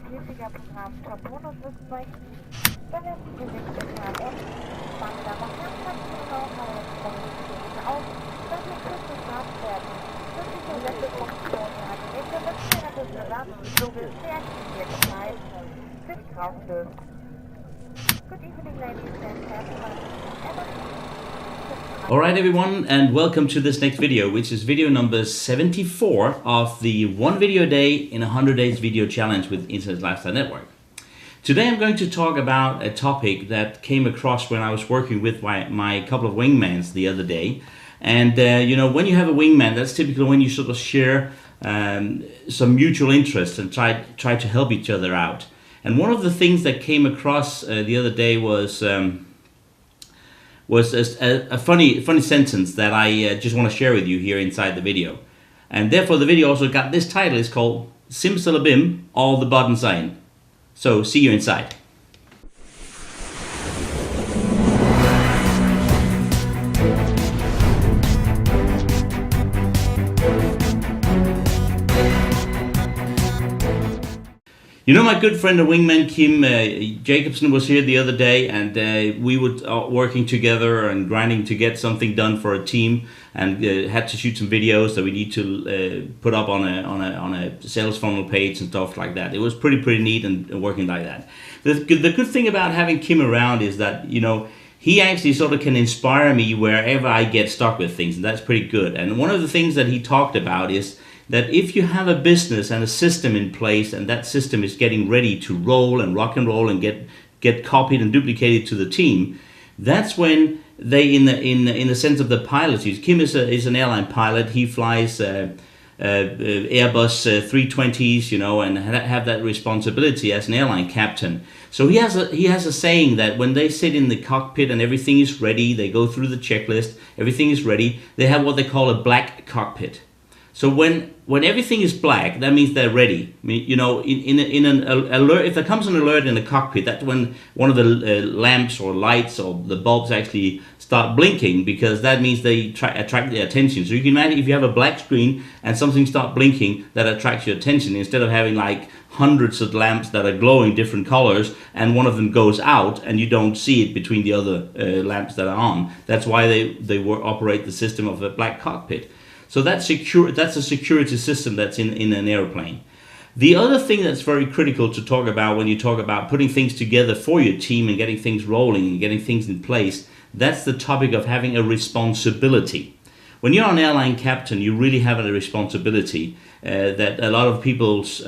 häufiger begrabter Bonus wissen möchten, dann werden Sie den ILN langsam auf, dass Sie Küsse gehabt werden. Nützliche Sendefunktionen an intermittierende Bewerbungsflüge deaktiviert bleiben. Sind drauf dürfen. Good evening, ladies and gentlemen. Alright everyone, and welcome to this next video, which is video number 74 of the One Video a Day in 100 Days Video Challenge with Internet Lifestyle Network. Today I'm going to talk about a topic that came across when I was working with my couple of wingmans the other day. And you know, when you have a wingman, that's typically when you sort of share some mutual interests and try to help each other out. And one of the things that came across the other day was a funny sentence that I just want to share with you here inside the video. And therefore the video also got this title. It's called Sim-Sa-La-Bim, all the Bottons sign. So see you inside. You know, my good friend and wingman Kim Jakobsen was here the other day, and we were working together and grinding to get something done for a team, and had to shoot some videos that we need to put up on a sales funnel page and stuff like that. It was pretty neat and working like that. The good thing about having Kim around is that, you know, he actually sort of can inspire me wherever I get stuck with things, and that's pretty good. And one of the things that he talked about is that if you have a business and a system in place, and that system is getting ready to roll and rock and roll and get copied and duplicated to the team, that's when they, in the sense of the pilots, Kim is an airline pilot. He flies Airbus 320s, you know, and have that responsibility as an airline captain. So he has a saying that when they sit in the cockpit and everything is ready, they go through the checklist, everything is ready, they have what they call a black cockpit. So when everything is black, that means they're ready. I mean, you know, in an alert, if there comes an alert in the cockpit, that's when one of the lamps or lights or the bulbs actually start blinking, because that means they attract their attention. So you can imagine if you have a black screen and something starts blinking, that attracts your attention, instead of having like hundreds of lamps that are glowing different colors and one of them goes out and you don't see it between the other lamps that are on. That's why they operate the system of a black cockpit. So that's a security system that's in an airplane. The other thing that's very critical to talk about when you talk about putting things together for your team and getting things rolling and getting things in place, that's the topic of having a responsibility. When you're an airline captain, you really have a responsibility that a lot of people's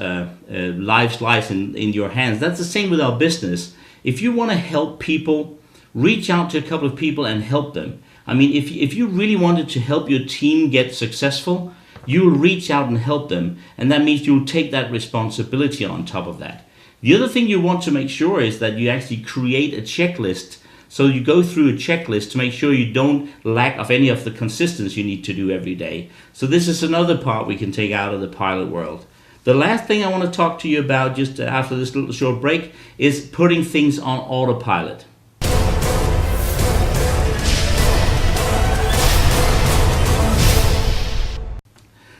lives lies in your hands. That's the same with our business. If you want to help people, reach out to a couple of people and help them. I mean, if you really wanted to help your team get successful, you'll reach out and help them, and that means you'll take that responsibility on top of that. The other thing you want to make sure is that you actually create a checklist. So you go through a checklist to make sure you don't lack of any of the consistency you need to do every day. So this is another part we can take out of the pilot world. The last thing I want to talk to you about just after this little short break is putting things on autopilot.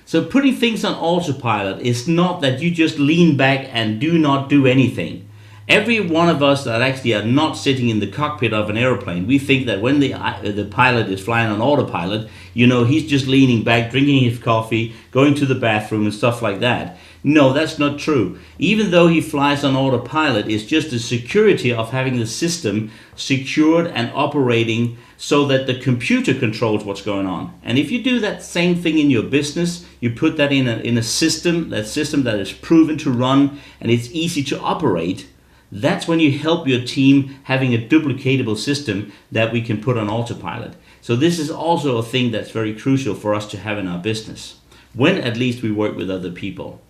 So putting things on autopilot is not that you just lean back and do not do anything. Every one of us that actually are not sitting in the cockpit of an airplane, we think that when the pilot is flying on autopilot, you know, he's just leaning back, drinking his coffee, going to the bathroom and stuff like that. No, that's not true. Even though he flies on autopilot, it's just the security of having the system secured and operating so that the computer controls what's going on. And if you do that same thing in your business, you put that in a system, that is proven to run and it's easy to operate, that's when you help your team having a duplicatable system that we can put on autopilot. So this is also a thing that's very crucial for us to have in our business, when at least we work with other people.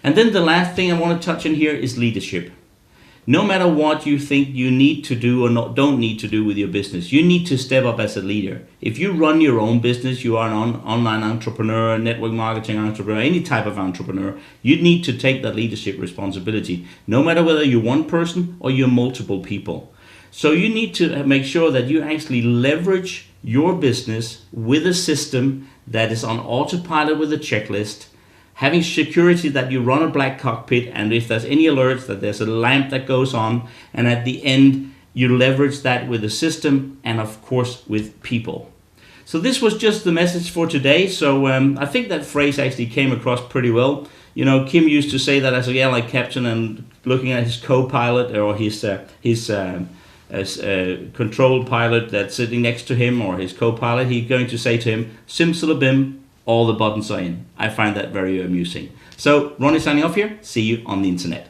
And then the last thing I want to touch on here is leadership. No matter what you think you need to do or don't need to do with your business, you need to step up as a leader. If you run your own business, you are an online entrepreneur, network marketing entrepreneur, any type of entrepreneur, you need to take that leadership responsibility, no matter whether you're one person or you're multiple people. So you need to make sure that you actually leverage your business with a system that is on autopilot with a checklist, having security that you run a black cockpit, and if there's any alerts that there's a lamp that goes on, and at the end you leverage that with the system and of course with people. So this was just the message for today. So I think that phrase actually came across pretty well. You know, Kim used to say that as a airline captain and looking at his co-pilot or his control pilot that's sitting next to him or his co-pilot, he's going to say to him, Sim-Sa-La-Bim, all the buttons are in. I find that very amusing. So Ronnie signing off here. See you on the internet.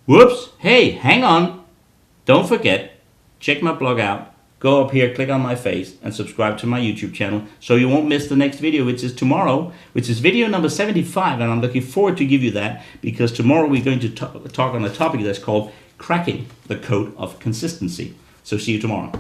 Whoops! Hey, hang on! Don't forget, check my blog out. Go up here, click on my face, and subscribe to my YouTube channel so you won't miss the next video, which is tomorrow, which is video number 75, and I'm looking forward to give you that because tomorrow we're going to talk on a topic that's called cracking the code of consistency. So see you tomorrow.